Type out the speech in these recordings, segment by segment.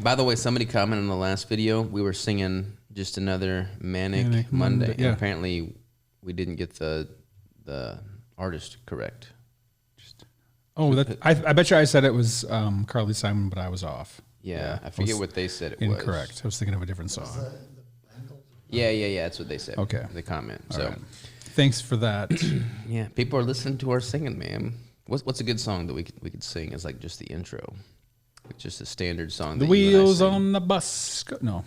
By the way, somebody commented in the last video, we were singing Just Another Manic Monday. Yeah. And apparently we didn't get the artist correct. I bet you I said it was Carly Simon, but I was off. Yeah, I forget what they said it was. Incorrect. I was thinking of a different song. Yeah, that's what they said. Okay. The comment. All so right. Thanks for that. yeah, people are listening to our singing, man. What's a good song that we could sing as like just the intro? It's just a standard song. The wheels on the bus. No.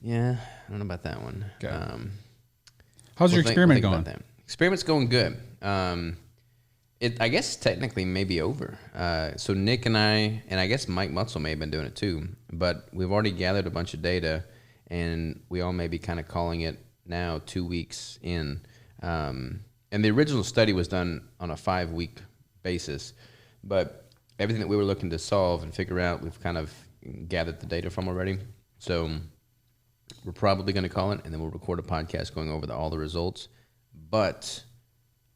Yeah, I don't know about that one. Okay. How's your experiment going? Experiment's going good. I guess technically may be over. So Nick and I guess Mike Mutzel may have been doing it too, but we've already gathered a bunch of data, and we all may be kind of calling it now 2 weeks in. And the original study was done on a 5-week basis, but everything that we were looking to solve and figure out, we've kind of gathered the data from already. So we're probably going to call it, and then we'll record a podcast going over all the results. But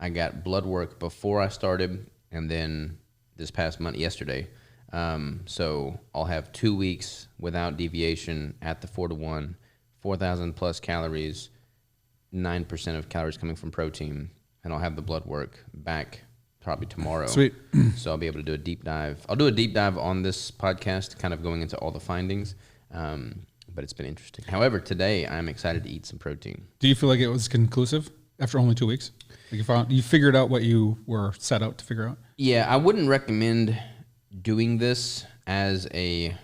I got blood work before I started, and then this past month, yesterday. So I'll have 2 weeks without deviation at the 4-to-1, 4,000 plus calories, 9% of calories coming from protein, and I'll have the blood work back probably tomorrow. Sweet. So I'll be able to do a deep dive. I'll do a deep dive on this podcast, kind of going into all the findings. But it's been interesting. However, today I'm excited to eat some protein. Do you feel like it was conclusive after only 2 weeks? Like you figured out what you were set out to figure out? Yeah, I wouldn't recommend doing this as a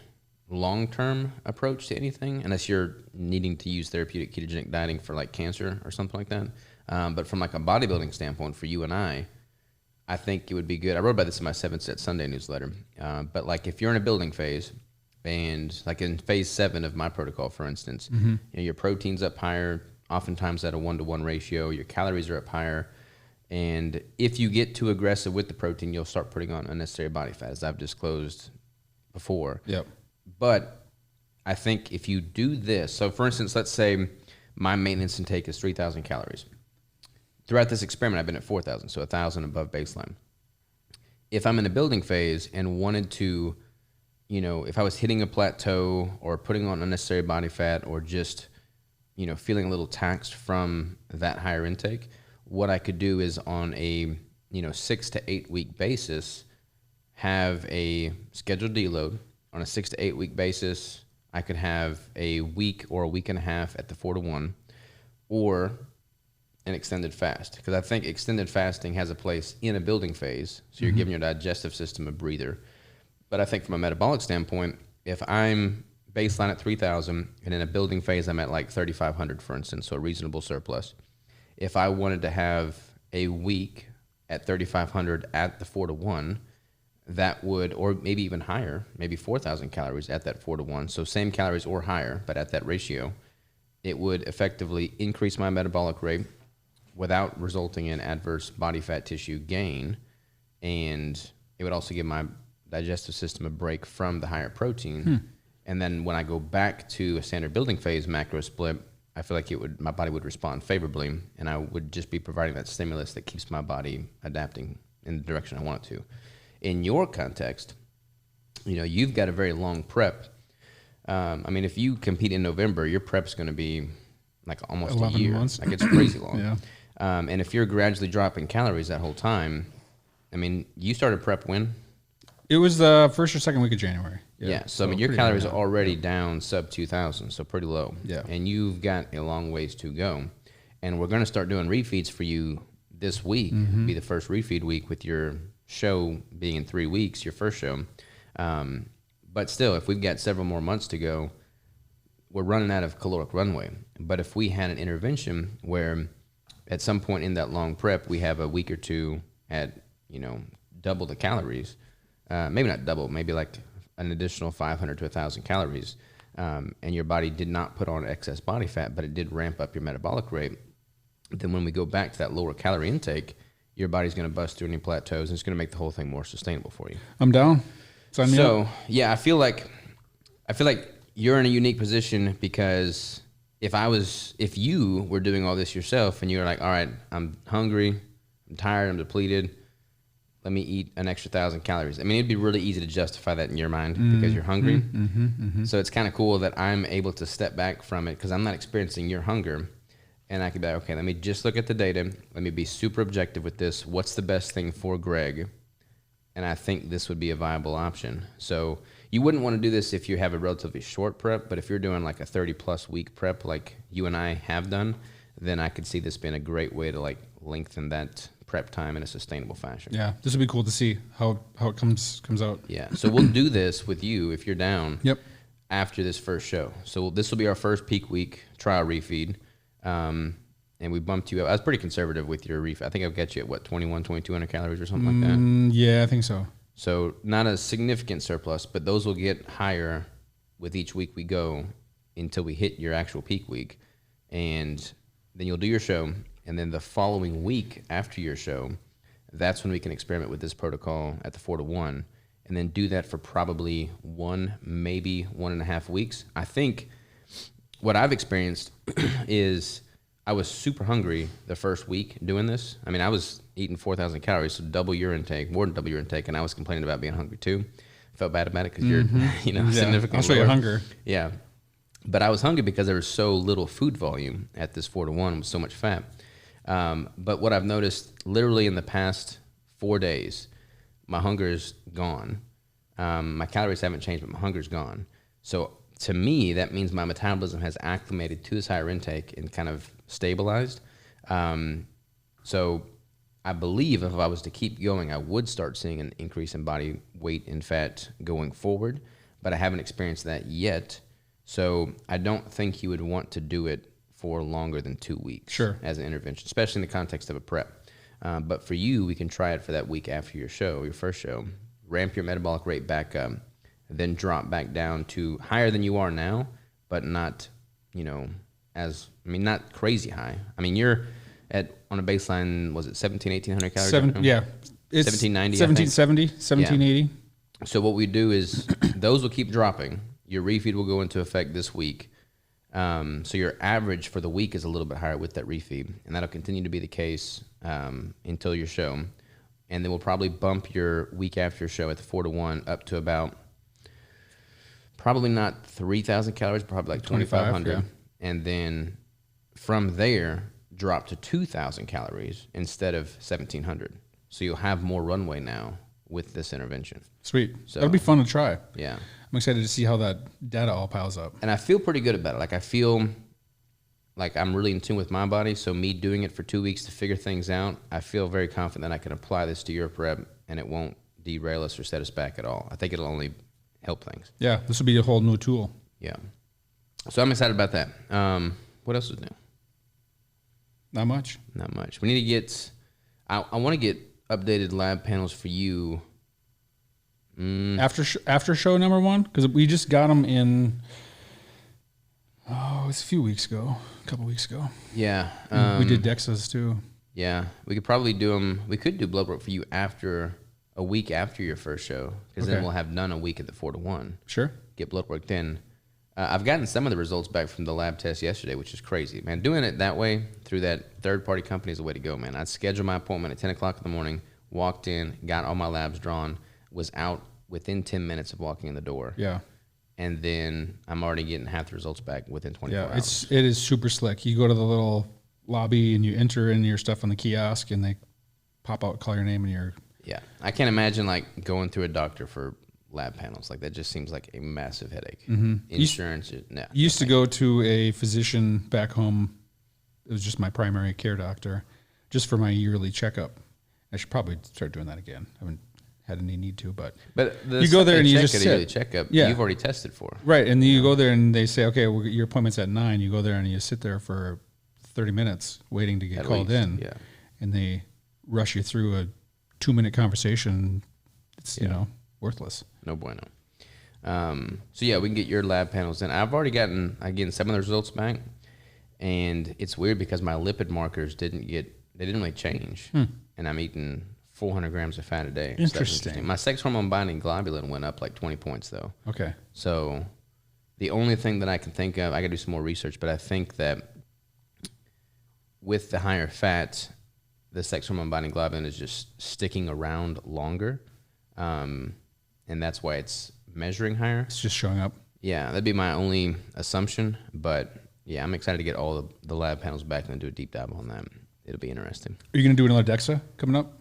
long-term approach to anything unless you're needing to use therapeutic ketogenic dieting for like cancer or something like that. But from like a bodybuilding standpoint for you and I think it would be good. I wrote about this in my 7-Step Sunday newsletter. But like if you're in a building phase, and like in phase 7 of my protocol, for instance, your protein's up higher, oftentimes at a 1-to-1 ratio, your calories are up higher. And if you get too aggressive with the protein, you'll start putting on unnecessary body fat, as I've disclosed before. Yep. But I think if you do this, so for instance, let's say my maintenance intake is 3,000 calories. Throughout this experiment, I've been at 4,000, so 1,000 above baseline. If I'm in a building phase and wanted to, if I was hitting a plateau or putting on unnecessary body fat or just, feeling a little taxed from that higher intake, what I could do is on a, 6 to 8 week basis, have a scheduled deload. On a 6 to 8 week basis, I could have a week or a week and a half at the 4-to-1 or an extended fast. Because I think extended fasting has a place in a building phase. So you're giving your digestive system a breather. But I think from a metabolic standpoint, if I'm baseline at 3,000 and in a building phase, I'm at like 3,500, for instance, so a reasonable surplus. If I wanted to have a week at 3,500 at the 4-to-1, that would, or maybe even higher, maybe 4,000 calories at that 4-to-1. So same calories or higher, but at that ratio, it would effectively increase my metabolic rate without resulting in adverse body fat tissue gain. And it would also give my digestive system a break from the higher protein. And then when I go back to a standard building phase macro split, I feel like my body would respond favorably, and I would just be providing that stimulus that keeps my body adapting in the direction I want it to. In your context, you've got a very long prep. If you compete in November, your prep's going to be like almost 11 a year. months. Like it's crazy long. Yeah. And if you're gradually dropping calories that whole time, you started prep when? It was the first or second week of January. Yeah. So your calories are already down sub 2,000, so pretty low. Yeah. And you've got a long ways to go. And we're going to start doing refeeds for you this week. It'll be the first refeed week with your show being in 3 weeks, your first show. But still, if we've got several more months to go, we're running out of caloric runway. But if we had an intervention where at some point in that long prep, we have a week or two at, double the calories, maybe not double, maybe like an additional 500 to 1,000 calories, and your body did not put on excess body fat, but it did ramp up your metabolic rate, then when we go back to that lower calorie intake, your body's going to bust through any plateaus, and it's going to make the whole thing more sustainable for you. I'm down. Sign me up. Yeah, I feel like you're in a unique position because if you were doing all this yourself and you were like, all right, I'm hungry, I'm tired, I'm depleted, let me eat an extra 1,000 calories. I mean, it'd be really easy to justify that in your mind because you're hungry. So it's kind of cool that I'm able to step back from it because I'm not experiencing your hunger. And I could be like, okay, let me just look at the data. Let me be super objective with this. What's the best thing for Greg? And I think this would be a viable option. So you wouldn't want to do this if you have a relatively short prep, but if you're doing like a 30-plus week prep like you and I have done, then I could see this being a great way to like lengthen that prep time in a sustainable fashion. Yeah, this would be cool to see how it comes out. Yeah, so we'll do this with you if you're down. Yep. After this first show. So this will be our first peak week trial refeed. And we bumped you up. I was pretty conservative with your refeed. I think I'll get you at what, 2,200 calories or something like that? Yeah, I think so. So not a significant surplus, but those will get higher with each week we go until we hit your actual peak week. And then you'll do your show. And then the following week after your show, that's when we can experiment with this protocol at the 4-to-1 and then do that for probably 1, maybe 1.5 weeks. I think what I've experienced is I was super hungry the first week doing this. I mean, I was eating 4,000 calories, so double your intake, more than double your intake, and I was complaining about being hungry too. Felt bad about it because you're, significantly I'll show you hunger. Yeah. But I was hungry because there was so little food volume at this 4-to-1 with so much fat. But what I've noticed literally in the past 4 days, my hunger is gone. My calories haven't changed, but my hunger is gone. So to me, that means my metabolism has acclimated to this higher intake and kind of stabilized. So I believe if I was to keep going, I would start seeing an increase in body weight and fat going forward, but I haven't experienced that yet. So I don't think you would want to do it for longer than 2 weeks as an intervention, especially in the context of a prep. But for you, we can try it for that week after your show, your first show, ramp your metabolic rate back up, then drop back down to higher than you are now, but not, not crazy high. I mean, you're on a baseline, was it 1,800 calories? 1790, 1770, 1780. Yeah. So what we do is those will keep dropping. Your refeed will go into effect this week. So your average for the week is a little bit higher with that refeed, and that'll continue to be the case until your show. And then we'll probably bump your week after your show at the 4-to-1 up to about probably not 3,000 calories, probably like 2,500. Yeah. And then from there, drop to 2,000 calories instead of 1,700. So you'll have more runway now with this intervention. Sweet. So that'll be fun to try. Yeah. I'm excited to see how that data all piles up. And I feel pretty good about it. Like I feel like I'm really in tune with my body. So me doing it for 2 weeks to figure things out, I feel very confident that I can apply this to your prep and it won't derail us or set us back at all. I think it'll only help things. Yeah, this will be a whole new tool. Yeah. So I'm excited about that. What else is new? Not much. Not much. We need to get, I want to get updated lab panels for you. After show number 1, because we just got them in. Oh, it's a couple weeks ago. Yeah, we did DEXAs too. Yeah, we could probably do them. We could do blood work for you after a week after your first show, because then we'll have done a week at the 4-to-1. Sure. Get blood work then. I've gotten some of the results back from the lab test yesterday, which is crazy, man. Doing it that way through that third-party company is the way to go, man. I'd schedule my appointment at 10 o'clock in the morning, walked in, got all my labs drawn, was out within 10 minutes of walking in the door. Yeah. And then I'm already getting half the results back within 24 hours. It is super slick. You go to the little lobby and you enter in your stuff on the kiosk and they pop out, call your name, and you're... Yeah. I can't imagine like going through a doctor for lab panels. Like that just seems like a massive headache. Mm-hmm. Insurance, no. Used to go to a physician back home. It was just my primary care doctor, just for my yearly checkup. I should probably start doing that again. I haven't had any need to, but you go there and you just sit. Checkup, you've already tested for. Right, and then you go there and they say, okay, well, your appointment's at 9. You go there and you sit there for 30 minutes waiting to get called in. Yeah. And they rush you through a 2-minute conversation. It's, worthless. No bueno. So yeah, we can get your lab panels in. I've already gotten, some of the results back, and it's weird because my lipid markers didn't really change. And I'm eating 400 grams of fat a day. Interesting. My sex hormone binding globulin went up like 20 points though. Okay. So the only thing that I can think of, I got to do some more research, but I think that with the higher fat, the sex hormone binding globulin is just sticking around longer, and that's why it's measuring higher. It's just showing up. Yeah, that'd be my only assumption, but yeah, I'm excited to get all the lab panels back and do a deep dive on that. It'll be interesting. Are you going to do another DEXA coming up?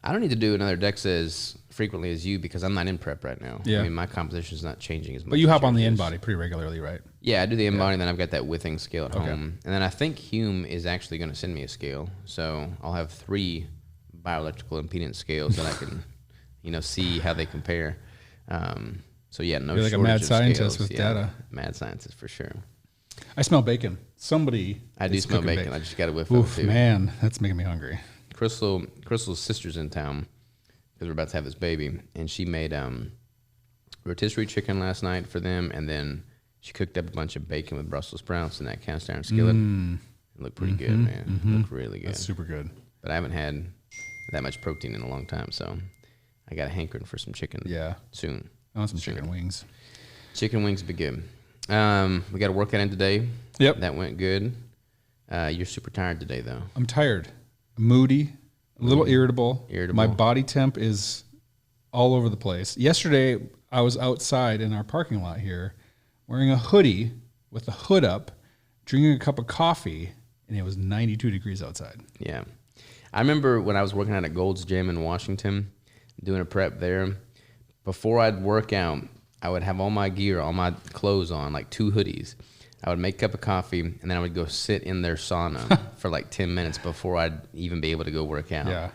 I don't need to do another DEXA as frequently as you because I'm not in prep right now. Yeah. I mean, my composition is not changing as much. But you hop on the in-body pretty regularly, right? Yeah, I do the in-body, and then I've got that withing scale at home. And then I think Hume is actually going to send me a scale. So I'll have 3 bioelectrical impedance scales that I can, see how they compare. So yeah, no. You're like a mad scientist with data. Mad scientist for sure. I smell bacon. I do smell bacon. I just got to whiff Oof, it too. Man, that's making me hungry. Crystal's sister's in town because we're about to have this baby, and she made rotisserie chicken last night for them, and then she cooked up a bunch of bacon with Brussels sprouts in that cast iron skillet. It looked pretty good, man. It looked really good. That's super good. But I haven't had that much protein in a long time, so I got a hankering for some chicken. Yeah, soon. I want some chicken wings. Chicken wings would be good. We got to work that in today. Yep, that went good. You're super tired today, though. I'm tired, moody, a little irritable. My body temp is all over the place. Yesterday, I was outside in our parking lot here wearing a hoodie with the hood up, drinking a cup of coffee, and it was 92 degrees outside. Yeah. I remember when I was working out at Gold's Gym in Washington, doing a prep there, before I'd work out, I would have all my gear, all my clothes on, like 2 hoodies. I would make a cup of coffee, and then I would go sit in their sauna for like 10 minutes before I'd even be able to go work out. Yeah.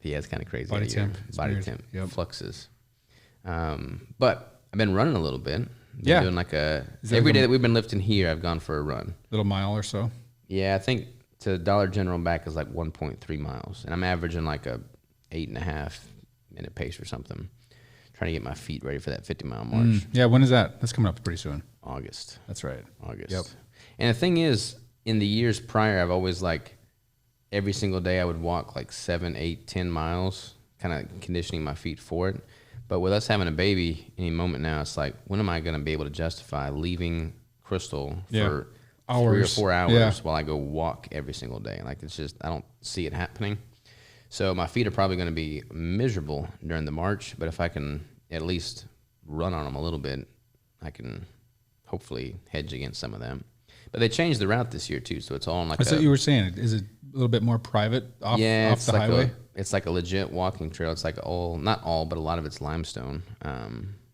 Yeah, it's kind of crazy. Body temp. Body temp. Yep. Fluxes. But I've been running a little bit. Yeah. Doing every day that we've been lifting here, I've gone for a run. Little mile or so? Yeah, I think to Dollar General and back is like 1.3 miles. And I'm averaging like a 8.5 minute pace or something. Trying to get my feet ready for that 50-mile march. Yeah, when is that? That's coming up pretty soon. August. That's right. August. Yep. And the thing is, in the years prior, I've always every single day I would walk like 7, 8, 10 miles, kind of conditioning my feet for it. But with us having a baby any moment now, it's like, when am I going to be able to justify leaving Crystal for hours. 3 or 4 hours while I go walk every single day? Like, it's just, I don't see it happening. So my feet are probably going to be miserable during the march, but if I can at least run on them a little bit, I can hopefully hedge against some of them. But they changed the route this year too, so it's all on That's what you were saying. Is it a little bit more private off the highway? It's like a legit walking trail. It's like not all, but a lot of it's limestone.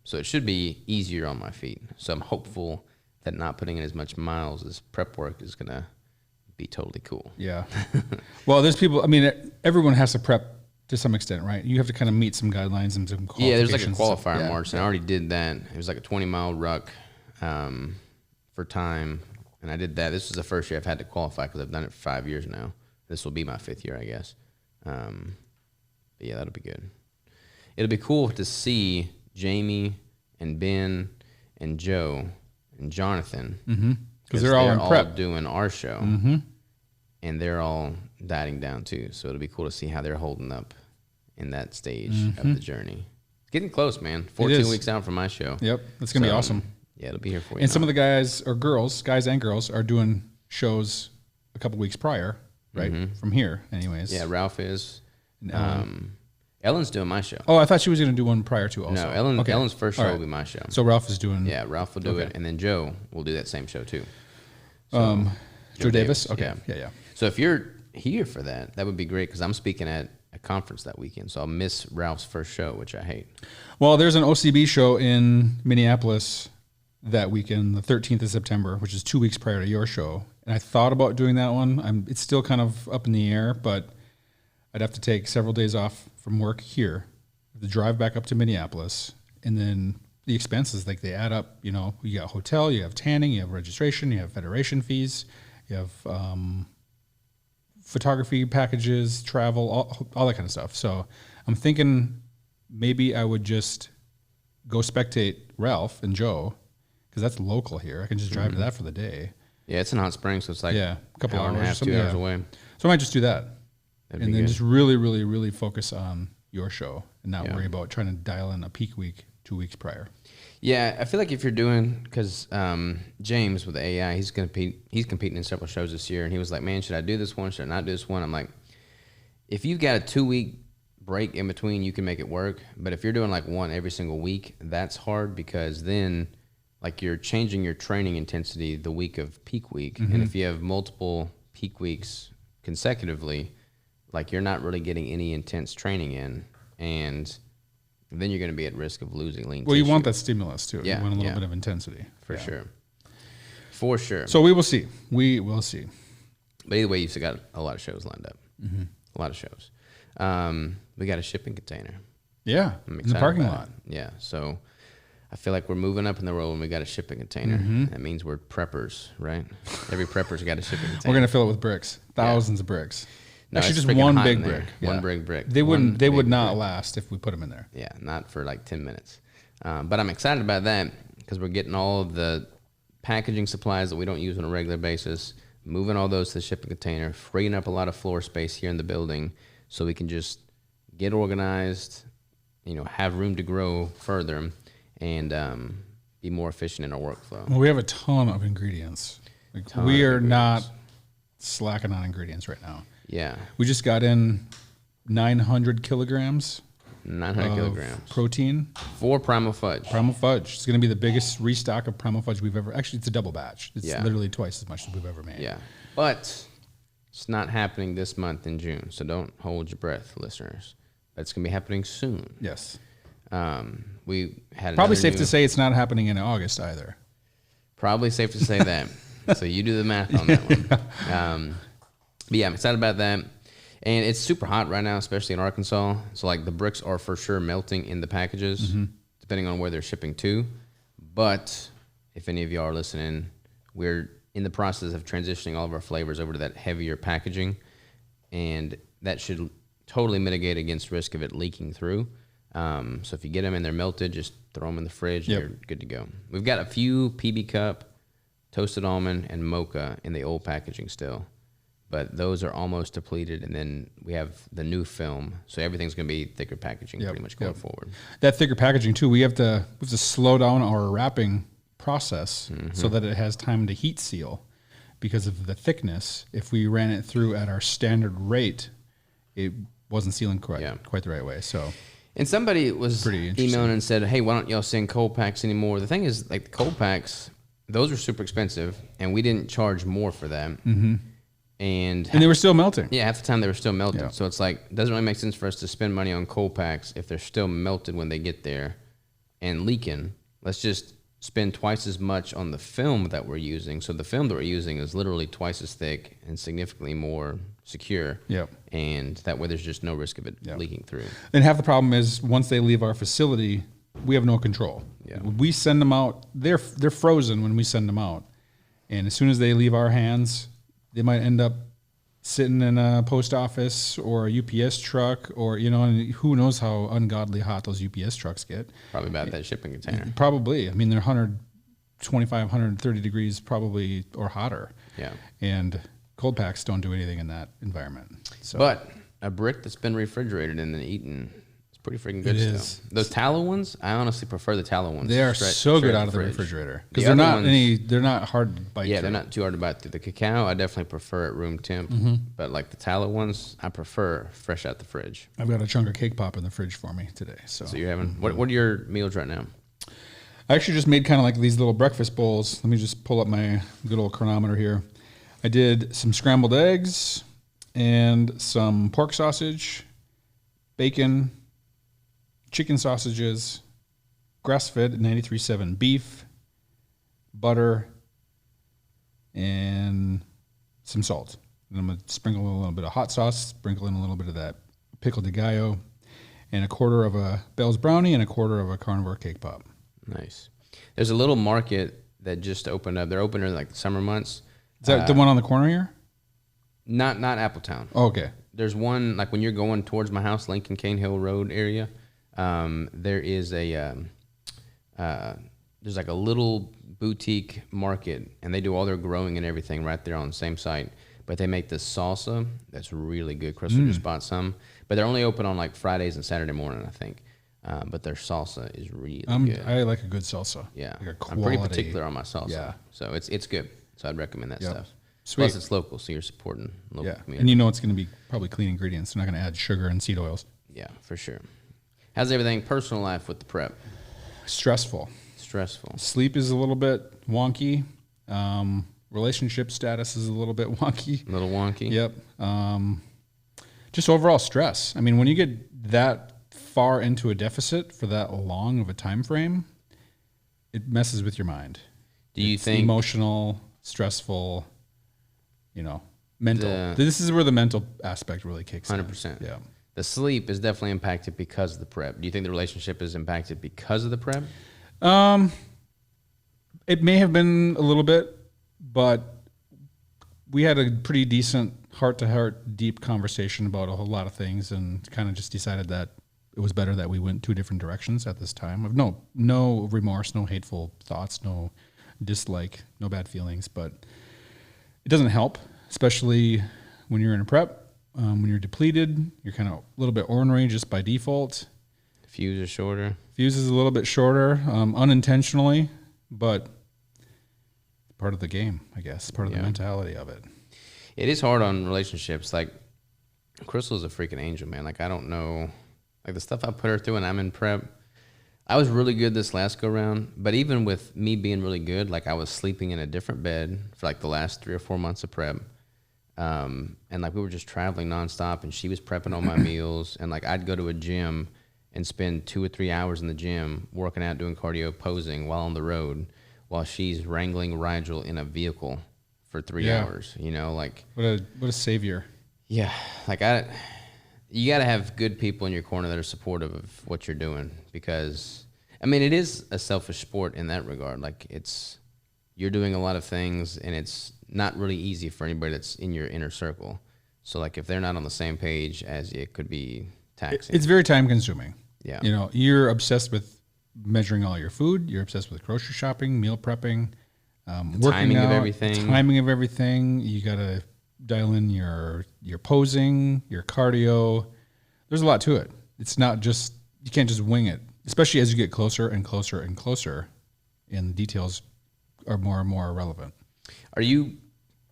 So it should be easier on my feet. So I'm hopeful that not putting in as much miles as prep work is going to be totally cool. Yeah. Well, there's people, I mean, everyone has to prep to some extent, right? You have to kind of meet some guidelines and some qualifications. Yeah, there's like a qualifier march, and I already did that. It was like a 20-mile ruck for time, and I did that. This was the first year I've had to qualify because I've done it for 5 years now. This will be my 5th year, I guess. But yeah, that'll be good. It'll be cool to see Jamie and Ben and Joe and Jonathan because they're all in prep doing our show, and they're all dieting down too. So it'll be cool to see how they're holding up in that stage of the journey. It's getting close, man. 14 weeks out from my show. Yep, that's gonna be awesome. Yeah, it'll be here for you. And some of the guys and girls, are doing shows a couple weeks prior, right? From here, anyways. Yeah, Ralph is. Ellen's doing my show. Oh, I thought she was going to do one prior to also. No, Ellen's first show will be my show. So Ralph is doing... Yeah, Ralph will do it, and then Joe will do that same show too. So, Joe Davis? Okay, yeah. So if you're here for that, that would be great because I'm speaking at a conference that weekend, so I'll miss Ralph's first show, which I hate. Well, there's an OCB show in Minneapolis that weekend, the 13th of September, which is 2 weeks prior to your show. And I thought about doing that one. It's still kind of up in the air, but I'd have to take several days off from work here, the drive back up to Minneapolis, and then the expenses, like they add up. You know, you got hotel, you have tanning, you have registration, you have federation fees, you have photography packages, travel, all that kind of stuff. So I'm thinking maybe I would just go spectate Ralph and Joe, because that's local here. I can just drive to that for the day. Yeah, it's in Hot Springs, so it's like a couple hours, and a half, 2 hours away. So I might just do that. And then just really, really, really focus on your show and not worry about trying to dial in a peak week 2 weeks prior. Yeah, I feel like if you're doing, because James with the AI, he's competing in several shows this year, and he was like, man, should I do this one? Should I not do this one? I'm like, if you've got a 2-week break in between, you can make it work. But if you're doing like one every single week, that's hard, because then like you're changing your training intensity the week of peak week. Mm-hmm. And if you have multiple peak weeks consecutively, like you're not really getting any intense training in, and then you're going to be at risk of losing lean tissue. You want that stimulus too. Yeah, you want a little bit of intensity. For sure. So we will see. We will see. But either way, you've still got a lot of shows lined up. Mm-hmm. A lot of shows. We got a shipping container. Yeah, in the parking lot. Yeah, so I feel like we're moving up in the road when we got a shipping container. Mm-hmm. That means we're preppers, right? Every prepper's got a shipping container. We're going to fill it with bricks. Thousands of bricks. No, actually, just one big brick. One big brick. They would not last if we put them in there. Yeah, not for like 10 minutes. But I'm excited about that because we're getting all of the packaging supplies that we don't use on a regular basis, moving all those to the shipping container, freeing up a lot of floor space here in the building so we can just get organized, have room to grow further, and be more efficient in our workflow. Well, we have a ton of ingredients. We are not slacking on ingredients right now. Yeah. We just got in 900 kilograms. 900 kilograms. Protein. For Primal Fudge. Primal Fudge. It's going to be the biggest restock of Primal Fudge we've ever... Actually, it's a double batch. It's literally twice as much as we've ever made. Yeah. But it's not happening this month in June, so don't hold your breath, listeners. But it's going to be happening soon. Yes. We had probably safe to say it's not happening in August either. Probably safe to say that. So you do the math on that one. But yeah, I'm excited about that. And it's super hot right now, especially in Arkansas. So like the bricks are for sure melting in the packages, depending on where they're shipping to. But if any of y'all are listening, we're in the process of transitioning all of our flavors over to that heavier packaging. And that should totally mitigate against risk of it leaking through. So if you get them and they're melted, just throw them in the fridge and you're good to go. We've got a few PB Cup, toasted almond, and mocha in the old packaging still. But those are almost depleted, and then we have the new film, so everything's going to be thicker packaging pretty much going forward. That thicker packaging too, we have to slow down our wrapping process so that it has time to heat seal because of the thickness. If we ran it through at our standard rate, it wasn't sealing quite the right way. So, and somebody was emailing and said, "Hey, why don't y'all send cold packs anymore?" The thing is, like the cold packs, those are super expensive, and we didn't charge more for them. Mm-hmm. And they were still melting. Yeah, half the time they were still melting. Yeah. So it's like, it doesn't really make sense for us to spend money on cold packs if they're still melted when they get there and leaking. Let's just spend twice as much on the film that we're using. So the film that we're using is literally twice as thick and significantly more secure. Yep. And that way there's just no risk of it leaking through. And half the problem is once they leave our facility, we have no control. Yeah. We send them out. They're frozen when we send them out. And as soon as they leave our hands, they might end up sitting in a post office or a UPS truck, or and who knows how ungodly hot those UPS trucks get. Probably about that shipping container. Probably. I mean, they're 125, 130 degrees probably or hotter. Yeah. And cold packs don't do anything in that environment. So. But a brick that's been refrigerated and then eaten, it's pretty freaking good still. Those tallow ones, I honestly prefer the tallow ones. They are so good out of the refrigerator because they're not hard to bite. Yeah, through. They're not too hard to bite through. The cacao, I definitely prefer at room temp, but like the tallow ones, I prefer fresh out the fridge. I've got a chunk of cake pop in the fridge for me today. So you're having what are your meals right now? I actually just made kind of like these little breakfast bowls. Let me just pull up my good old chronometer here. I did some scrambled eggs and some pork sausage, bacon, chicken sausages, grass-fed 93.7 beef, butter, and some salt. And I'm going to sprinkle in a little bit of hot sauce, sprinkle in a little bit of that pickle de gallo, and a quarter of a Bell's brownie and a quarter of a carnivore cake pop. Nice. There's a little market that just opened up. They're open in like the summer months. Is that the one on the corner here? Not Appletown. Oh, okay. There's one like when you're going towards my house, Lincoln Cane Hill Road area. There is there's like a little boutique market, and they do all their growing and everything right there on the same site. But they make this salsa that's really good. Crystal just bought some, but they're only open on like Fridays and Saturday morning, I think. but their salsa is really good. I like a good salsa. Yeah, like I'm pretty particular on my salsa. Yeah. So it's good. So I'd recommend that stuff. Sweet. Plus it's local, so you're supporting local community. And you know it's going to be probably clean ingredients. They're not going to add sugar and seed oils. Yeah, for sure. How's everything personal life with the prep? Stressful. Sleep is a little bit wonky. Relationship status is a little bit wonky. A little wonky? Yep. Just overall stress. I mean, when you get that far into a deficit for that long of a time frame, it messes with your mind. Do you think emotional, stressful, mental? This is where the mental aspect really kicks 100%. in. Yeah. The sleep is definitely impacted because of the prep. Do you think the relationship is impacted because of the prep? It may have been a little bit, but we had a pretty decent heart-to-heart, deep conversation about a whole lot of things, and kind of just decided that it was better that we went two different directions at this time. Of no remorse, no hateful thoughts, no dislike, no bad feelings, but it doesn't help, especially when you're in a prep. When you're depleted, you're kind of a little bit ornery just by default. Fuse is shorter. Fuse is a little bit shorter, unintentionally, but part of the game, I guess, part of the mentality of it. It is hard on relationships. Like, Crystal's a freaking angel, man. Like, I don't know. Like, the stuff I put her through when I'm in prep, I was really good this last go-round. But even with me being really good, like, I was sleeping in a different bed for, like, the last 3 or 4 months of prep. And, like, we were just traveling nonstop, and she was prepping all my meals. And, like, I'd go to a gym and spend 2 or 3 hours in the gym working out, doing cardio, posing while on the road, while she's wrangling Rigel in a vehicle for 3 hours, like what a savior. Yeah. Like you got to have good people in your corner that are supportive of what you're doing, because I mean, it is a selfish sport in that regard. Like, you're doing a lot of things, and it's not really easy for anybody that's in your inner circle. So, like, if they're not on the same page as you, it could be taxing. It's very time consuming. Yeah. You're obsessed with measuring all your food. You're obsessed with grocery shopping, meal prepping, timing of everything. Timing of everything. You got to dial in your posing, your cardio. There's a lot to it. It's not just, you can't just wing it, especially as you get closer and closer and closer, and the details are more and more relevant. Are you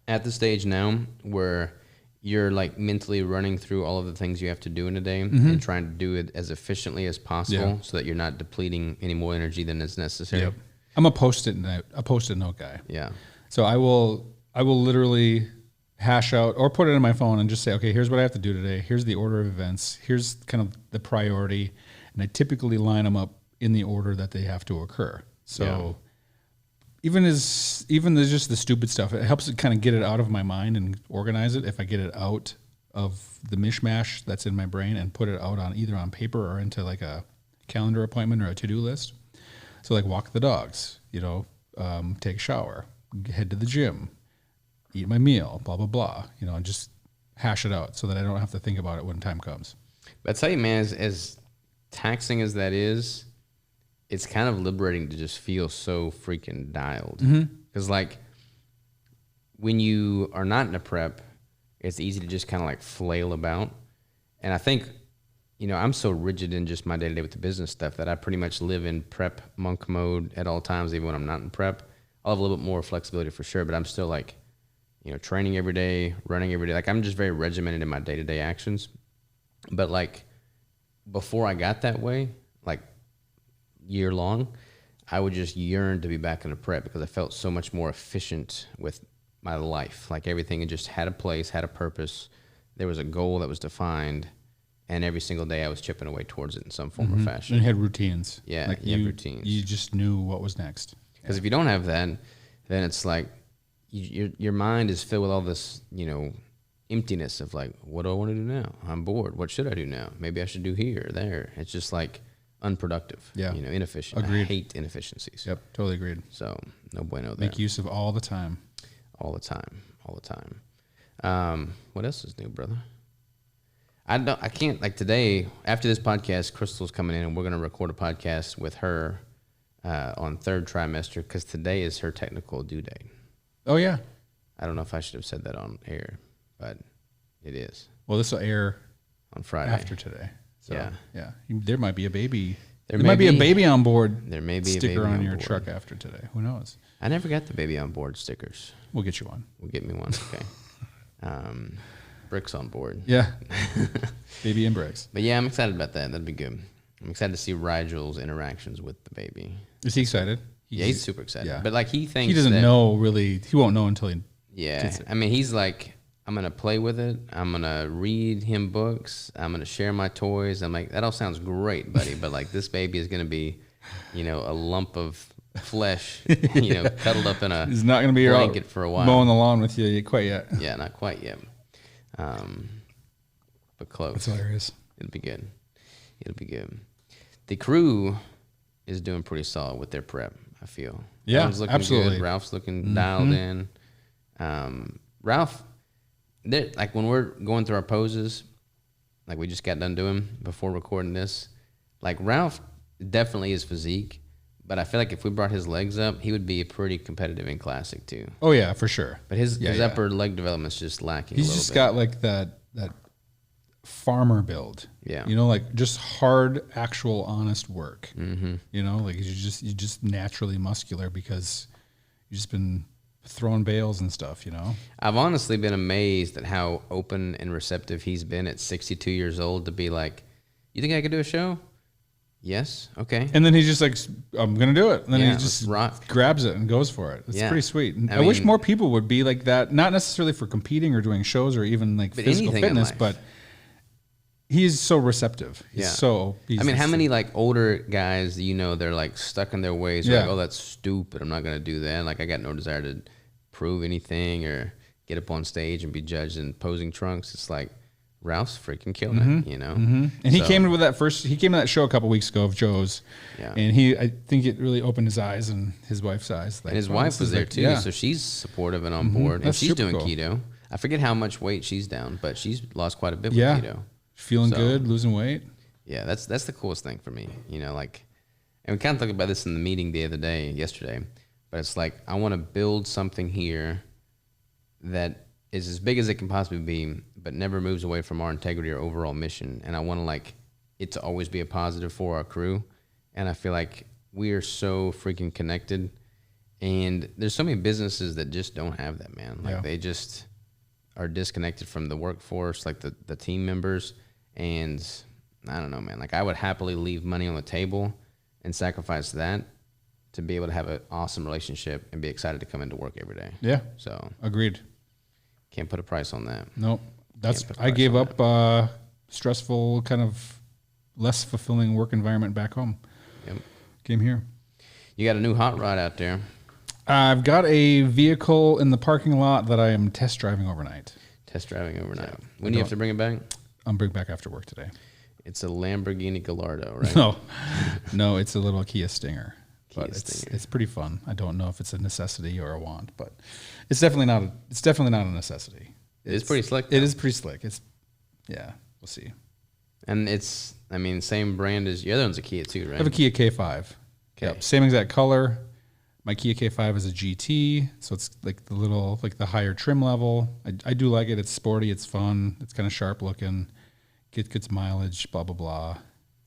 at the stage now where you're like mentally running through all of the things you have to do in a day and trying to do it as efficiently as possible so that you're not depleting any more energy than is necessary? Yep. I'm a post-it note guy. Yeah. So I will literally hash out or put it in my phone and just say, okay, here's what I have to do today. Here's the order of events. Here's kind of the priority. And I typically line them up in the order that they have to occur. So even as just the stupid stuff, it helps to kind of get it out of my mind and organize it. If I get it out of the mishmash that's in my brain and put it out on either on paper or into like a calendar appointment or a to-do list. So like walk the dogs, take a shower, head to the gym, eat my meal, blah, blah, blah, and just hash it out so that I don't have to think about it when time comes. But I tell you, man, as taxing as that is, it's kind of liberating to just feel so freaking dialed. Because like when you are not in a prep, it's easy to just kind of like flail about. And I think, I'm so rigid in just my day-to-day with the business stuff that I pretty much live in prep monk mode at all times, even when I'm not in prep. I'll have a little bit more flexibility for sure, but I'm still like, training every day, running every day. Like, I'm just very regimented in my day-to-day actions. But like before I got that way, like year long, I would just yearn to be back in a prep because I felt so much more efficient with my life. Like everything had just had a place, had a purpose. There was a goal that was defined. And every single day I was chipping away towards it in some form or fashion. And you had routines. Yeah, like you have routines. You just knew what was next. Because if you don't have that, then it's like your mind is filled with all this, emptiness of like, what do I want to do now? I'm bored. What should I do now? Maybe I should do here or there. It's just like unproductive. Yeah. Inefficient. Agreed. I hate inefficiencies. Yep, totally agreed. So no bueno there. Make use of all the time. All the time. What else is new, brother? I can't, like today, after this podcast, Crystal's coming in and we're going to record a podcast with her on third trimester because today is her technical due date. Oh, yeah. I don't know if I should have said that on air, but it is. Well, this will air on Friday. after today. So, Yeah. yeah. There might be a baby. There might be a baby on board. There may be sticker a baby on your board. truck after today. Who knows? I never got the baby on board stickers. We'll get you one. We'll get me one. Okay. Bricks on board. Yeah. Baby and bricks. But yeah, I'm excited about that. That'd be good. I'm excited to see Rigel's interactions with the baby. Is he excited? He's super excited. Yeah. But like he thinks he doesn't know really. He won't know until he. Yeah. I mean, he's like, I'm gonna play with it. I'm gonna read him books. I'm gonna share my toys. I'm like, that all sounds great, buddy. But like, this baby is gonna be, a lump of flesh, cuddled up in a He's not gonna be blanket for a while. Mowing the lawn with you quite yet. Yeah, not quite yet. But close. That's hilarious. It'll be good. It'll be good. The crew is doing pretty solid with their prep, I feel. Yeah, Everyone's looking absolutely. good. Ralph's looking dialed in. Ralph, like when we're going through our poses, like we just got done doing before recording this, like Ralph definitely is physique, but I feel like if we brought his legs up, he would be pretty competitive in classic too. Oh yeah, for sure. But his upper leg development's just lacking. He's just got like that farmer build. Yeah. Like just hard, actual, honest work. Mm-hmm. Like you're just naturally muscular because you've just been throwing bales and stuff. I've honestly been amazed at how open and receptive he's been at 62 years old to be like, you think I could do a show? Yes. Okay. And then he's just like, I'm going to do it. And then he just rock. grabs it and goes for it. It's pretty sweet. And I wish more people would be like that, not necessarily for competing or doing shows or even like physical fitness, but he's so receptive. He's how many like older guys, they're like stuck in their ways. They're like, oh, that's stupid. I'm not going to do that. Like I got no desire to prove anything or get up on stage and be judged in posing trunks. It's like, Ralph's freaking killing it, Mm-hmm. And he came to that show a couple weeks ago of Joe's. Yeah. And I think it really opened his eyes and his wife's eyes. Like, and his wife was there too, yeah. So she's supportive and on board. And she's doing keto. I forget how much weight she's down, but she's lost quite a bit with keto. Feeling good, losing weight. Yeah, that's the coolest thing for me. And we kind of talked about this in the meeting yesterday, but it's like I want to build something here that is as big as it can possibly be, but never moves away from our integrity or overall mission. And I want it to always be a positive for our crew. And I feel like we are so freaking connected. And there's so many businesses that just don't have that, man. Like they just are disconnected from the workforce, like the team members. And I don't know, man. Like I would happily leave money on the table and sacrifice that to be able to have an awesome relationship and be excited to come into work every day. Yeah. So agreed. Can't put a price on that. Nope. I gave up stressful, kind of less fulfilling work environment back home. Yep. Came here. You got a new hot rod out there. I've got a vehicle in the parking lot that I am test driving overnight. Yeah. When do you have to bring it back? I'm bringing it back after work today. It's a Lamborghini Gallardo, right? No, it's a little Kia Stinger. It's pretty fun. I don't know if it's a necessity or a want, but it's definitely not a necessity. It's pretty slick. It is pretty slick. We'll see. And it's, same brand as the other one's a Kia too, right? I have a Kia K5. Okay. Yep. Same exact color. My Kia K5 is a GT, so it's like the higher trim level. I do like it. It's sporty. It's fun. It's kind of sharp looking. Gets mileage. Blah blah blah.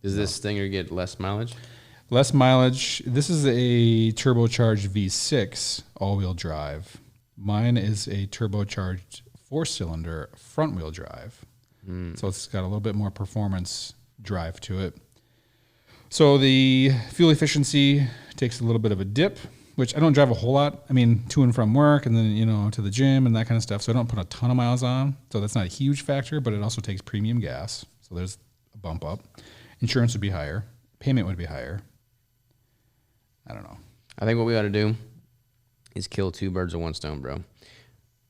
Does this Stinger get less mileage? Less mileage. This is a turbocharged V6 all-wheel drive. Mine is a turbocharged 4-cylinder front-wheel drive. So it's got a little bit more performance drive to it. So the fuel efficiency takes a little bit of a dip, which I don't drive a whole lot. To and from work and then, to the gym and that kind of stuff. So I don't put a ton of miles on. So that's not a huge factor, but it also takes premium gas. So there's a bump up. Insurance would be higher. Payment would be higher. I don't know. I think what we ought to do is kill two birds with one stone, bro.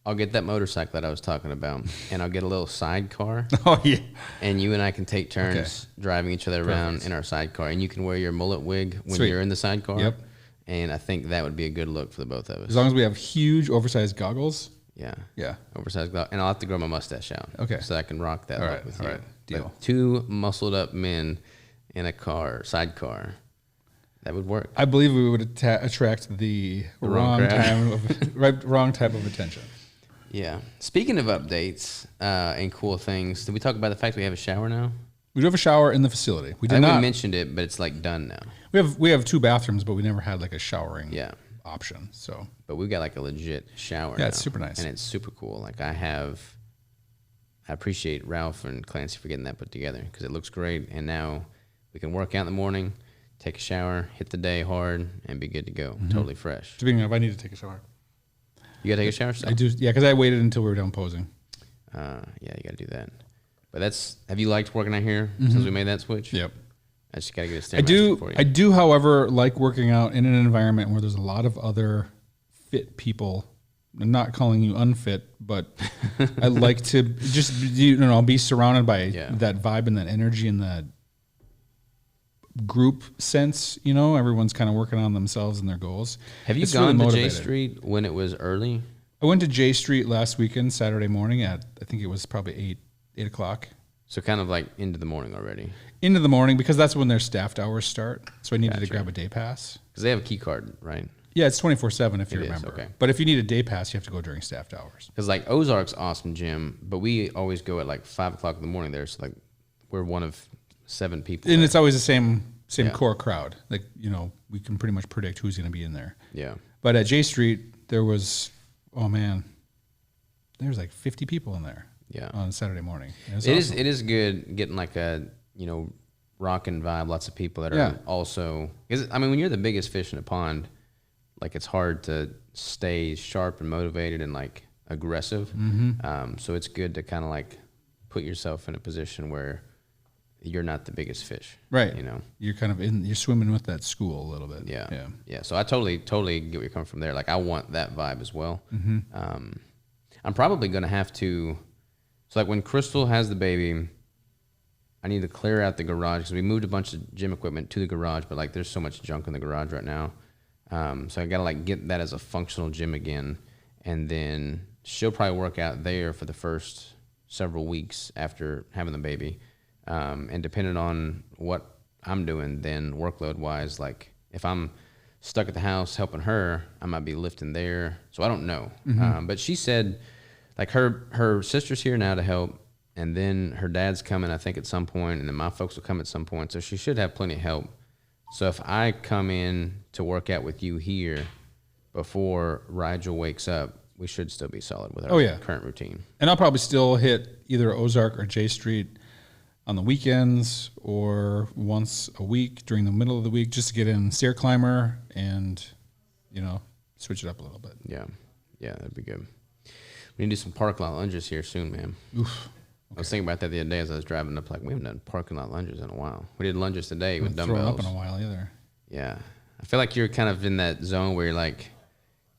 I'll get that motorcycle that I was talking about, and I'll get a little sidecar. Oh, yeah. And you and I can take turns driving each other around in our sidecar, and you can wear your mullet wig when you're in the sidecar. Yep. And I think that would be a good look for the both of us. As long as we have huge, oversized goggles. Yeah. Yeah. Oversized goggles. And I'll have to grow my mustache out. Okay. So I can rock that look with you. All right. Deal. But two muscled up men in a sidecar. That would work. I believe we would attract the wrong type of attention. Yeah. Speaking of updates and cool things, did we talk about the fact we have a shower now? We do have a shower in the facility. We did I think not. we mentioned it, but it's like done now. We have 2 bathrooms, but we never had like a showering option. So, but we've got like a legit shower. Yeah, now, it's super nice. And it's super cool. Like I appreciate Ralph and Clancy for getting that put together because it looks great. And now we can work out in the morning, take a shower, hit the day hard, and be good to go. Totally fresh. Speaking of, I need to take a shower. You got to take a shower still? I do. Yeah, because I waited until we were done posing. Yeah, you got to do that. But have you liked working out here since we made that switch? Yep. I just got to get a Stairmaster for you. I do, however, like working out in an environment where there's a lot of other fit people. I'm not calling you unfit, but I like to just be surrounded by that vibe and that energy and that group sense. Everyone's kind of working on themselves and their goals. Have you gone to J Street when it was early? I went to J Street last weekend, Saturday morning at, I think it was probably 8 o'clock. So kind of like into the morning already. Into the morning, because that's when their staffed hours start. So I needed to grab a day pass. Because they have a key card, right? Yeah, it's 24/7 if you remember. Okay. But if you need a day pass, you have to go during staffed hours. Because like Ozark's awesome gym, but we always go at like 5 o'clock in the morning there. So like we're one of 7 people. And it's always the same core crowd. Like, we can pretty much predict who's going to be in there. Yeah. But at J Street, there was, there's like 50 people in there. Yeah. On Saturday morning. It is good getting like a, rockin' vibe. Lots of people that are also, because when you're the biggest fish in a pond, like it's hard to stay sharp and motivated and like aggressive. So it's good to kind of like put yourself in a position where you're not the biggest fish. Right. You're kind of you're swimming with that school a little bit. Yeah. Yeah. So I totally get where you're coming from there. Like I want that vibe as well. I'm probably going to have to, so like when Crystal has the baby, I need to clear out the garage because we moved a bunch of gym equipment to the garage, but like there's so much junk in the garage right now. So I got to like get that as a functional gym again. And then she'll probably work out there for the first several weeks after having the baby. And depending on what I'm doing, then workload wise, like if I'm stuck at the house helping her, I might be lifting there. So I don't know. But she said like her sister's here now to help. And then her dad's coming, I think, at some point, and then my folks will come at some point. So she should have plenty of help. So if I come in to work out with you here before Rigel wakes up, we should still be solid with our current routine. And I'll probably still hit either Ozark or J Street on the weekends or once a week during the middle of the week just to get in stair climber and, switch it up a little bit. Yeah. Yeah, that'd be good. We need to do some parking lot lunges here soon, man. Oof. I was thinking about that the other day as I was driving up. Like, we haven't done parking lot lunges in a while. We did lunges today with dumbbells. Thrown up in a while either. Yeah, I feel like you're kind of in that zone where you're like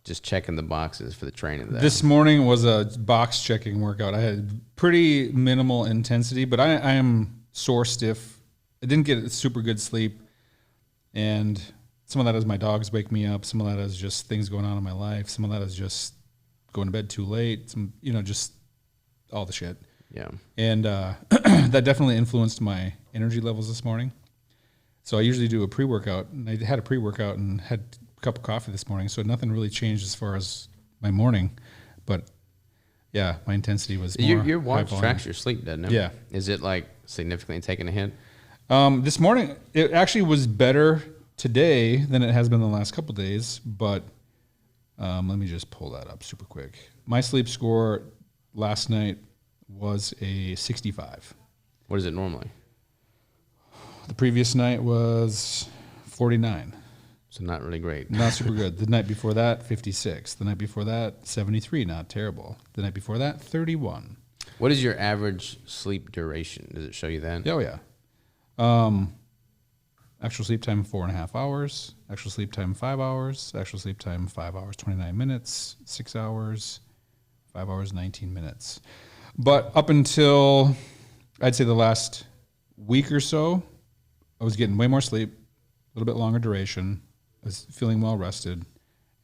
just checking the boxes for the training. This morning was a box checking workout. I had pretty minimal intensity, but I am sore stiff. I didn't get super good sleep, and some of that is my dogs wake me up. Some of that is just things going on in my life. Some of that is just going to bed too late. Some, just all the shit. Yeah. And that definitely influenced my energy levels this morning. So I usually do a pre-workout, and I had a pre-workout and had a cup of coffee this morning, so nothing really changed as far as my morning. But, yeah, my intensity was more your watch tracks your sleep, doesn't it? Yeah. Is it, like, significantly taking a hit? This morning, it actually was better today than it has been the last couple of days, but let me just pull that up super quick. My sleep score last night was a 65. What is it normally? The previous night was 49. So not really great. Not super good. The night before that, 56. The night before that, 73. Not terrible. The night before that, 31. What is your average sleep duration? Does it show you that? Oh, yeah. Actual sleep time, 4.5 hours. Actual sleep time, 5 hours. Actual sleep time, 5 hours, 29 minutes. 6 hours, 5 hours, 19 minutes. But up until, I'd say the last week or so, I was getting way more sleep, a little bit longer duration. I was feeling well rested,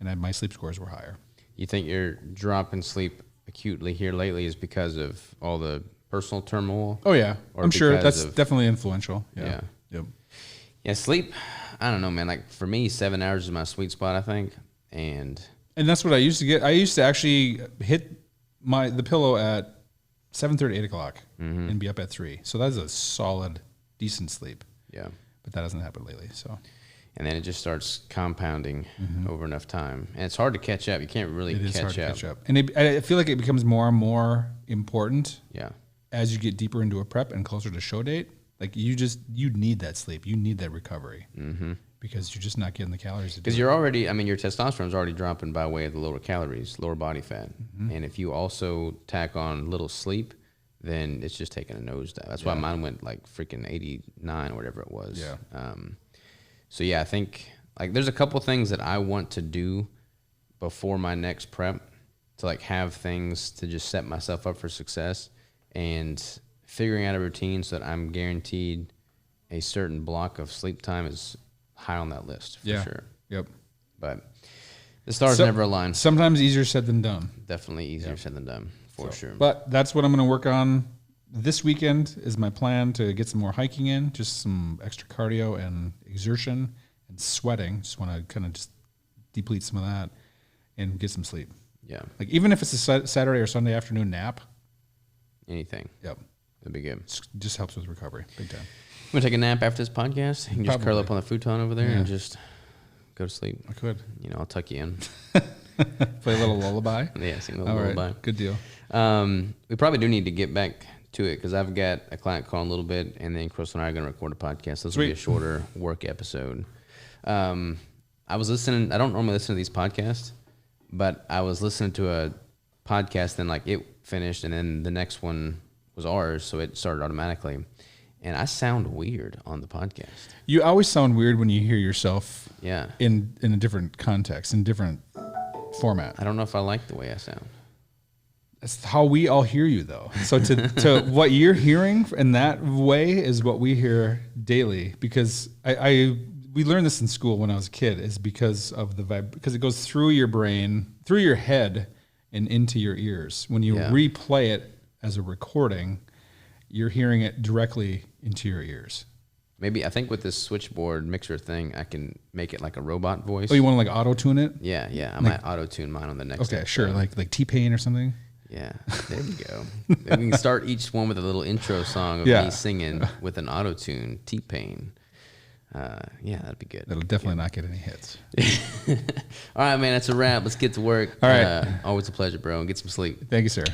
and my sleep scores were higher. You think your drop in sleep acutely here lately is because of all the personal turmoil? Oh, yeah. I'm sure that's definitely influential. Yeah. Yep. Yeah, sleep, I don't know, man. Like, for me, 7 hours is my sweet spot, I think. And that's what I used to get. I used to actually hit the pillow at 7:30, 8 o'clock, and be up at 3. So that's a solid, decent sleep. Yeah. But that hasn't happened lately. So. And then it just starts compounding over enough time. And it's hard to catch up. You can't really catch up. And I feel like it becomes more and more important as you get deeper into a prep and closer to show date. Like you need that sleep. You need that recovery because you're just not getting the calories. Because you're already, your testosterone's already dropping by way of the lower calories, lower body fat. And if you also tack on little sleep, then it's just taking a nosedive. That's why mine went like freaking 89 or whatever it was. Yeah. So yeah, I think like there's a couple things that I want to do before my next prep to like have things to just set myself up for success, and figuring out a routine so that I'm guaranteed a certain block of sleep time is high on that list for sure. Yep. But the stars never align. Sometimes easier said than done. Definitely easier said than done for sure. But that's what I'm going to work on this weekend is my plan to get some more hiking in, just some extra cardio and exertion and sweating. Just want to kind of just deplete some of that and get some sleep. Yeah. Like even if it's a Saturday or Sunday afternoon nap. Anything. Yep. That'd be good. Just helps with recovery. Big time. I'm going to take a nap after this podcast. You can just curl up on the futon over there and just go to sleep. I could. I'll tuck you in. Play a little lullaby. Yeah, sing a little lullaby. Right. Good deal. We probably do need to get back to it because I've got a client call in a little bit, and then Chris and I are going to record a podcast. This will be a shorter work episode. I was listening. I don't normally listen to these podcasts, but I was listening to a podcast, and like it finished, and then the next one was ours, so it started automatically. And I sound weird on the podcast. You always sound weird when you hear yourself. Yeah. In a different context, in different format. I don't know if I like the way I sound. That's how we all hear you, though. So to what you're hearing in that way is what we hear daily. Because we learned this in school when I was a kid. Is because of because it goes through your brain, through your head, and into your ears. When you replay it as a recording, you're hearing it directly into your ears. Maybe I think with this switchboard mixer thing, I can make it like a robot voice. Oh, you want to like auto tune it? Yeah. I might auto tune mine on the next. Okay, sure. Like T-Pain or something. Yeah, there we go. Then we can start each one with a little intro song of me singing with an auto tune, T-Pain. Yeah, that'd be good. That'll definitely not get any hits. All right, man, that's a wrap. Let's get to work. All right. Always a pleasure, bro. And get some sleep. Thank you, sir.